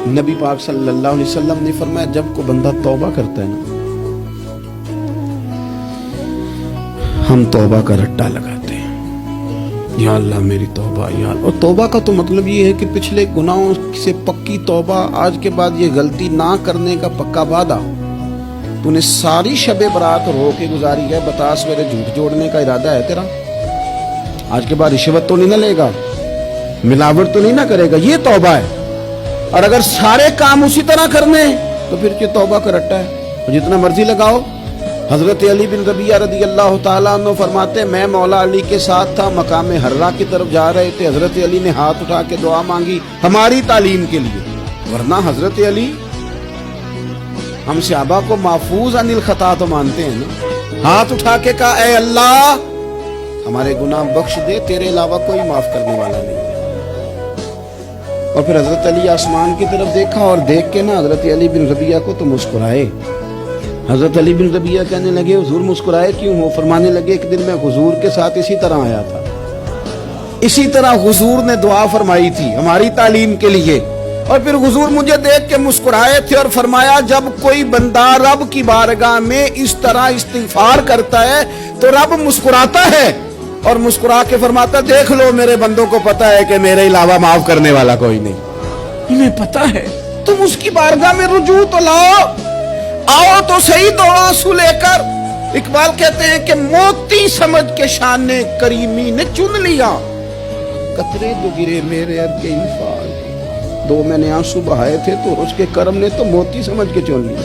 نبی پاک صلی اللہ علیہ وسلم نے فرمایا جب کوئی بندہ توبہ کرتا ہے نا، ہم توبہ کا رٹا لگاتے ہیں، یا اللہ میری توبہ یا اللہ۔ اور توبہ کا تو مطلب یہ ہے کہ پچھلے گناہوں سے پکی توبہ، آج کے بعد یہ غلطی نہ کرنے کا پکا وعدہ۔ تو نے ساری شب برات رو کے گزاری ہے، بتا سویرے جھوٹ جوڑنے کا ارادہ ہے تیرا؟ آج کے بعد رشوت تو نہیں نہ لے گا، ملاوٹ تو نہیں نہ کرے گا، یہ توبہ ہے۔ اور اگر سارے کام اسی طرح کرنے تو پھر یہ توبہ کا رٹا ہے، اور جتنا مرضی لگاؤ۔ حضرت علی بن ربیعہ رضی اللہ تعالیٰ عنہ فرماتے میں مولا علی کے ساتھ تھا، مقام حرہ کی طرف جا رہے تھے، حضرت علی نے ہاتھ اٹھا کے دعا مانگی ہماری تعلیم کے لیے، ورنہ حضرت علی ہم صحابہ کو محفوظ عن الخطا تو مانتے ہیں نا۔ ہاتھ اٹھا کے کہا اے اللہ ہمارے گناہ بخش دے، تیرے علاوہ کوئی معاف کرنے والا نہیں ہے۔ اور پھر حضرت علی آسمان کی طرف دیکھا، اور دیکھ کے نا حضرت علی بن ربیعہ کو تو مسکرائے۔ حضرت علی بن ربیعہ کہنے لگے حضور مسکرائے کیوں ہو؟ فرمانے لگے ایک دن میں حضور کے ساتھ اسی طرح آیا تھا، اسی طرح حضور نے دعا فرمائی تھی ہماری تعلیم کے لیے، اور پھر حضور مجھے دیکھ کے مسکرائے تھے اور فرمایا جب کوئی بندہ رب کی بارگاہ میں اس طرح استغفار کرتا ہے تو رب مسکراتا ہے، اور مسکرا کے فرماتا دیکھ لو میرے بندوں کو پتا ہے کہ میرے علاوہ معاف کرنے والا کوئی نہیں، انہیں پتا ہے، تم اس کی بارگاہ میں رجوع تو لاؤ، آؤ تو صحیح دو آنسو لے کر۔ اقبال کہتے ہیں کہ موتی سمجھ کے شان کریمی نے چن لیا، قطرے دو گرے میرے اب کے انفال، دو میں نے آنسو بہائے تھے تو اس کے کرم نے تو موتی سمجھ کے چن لیا۔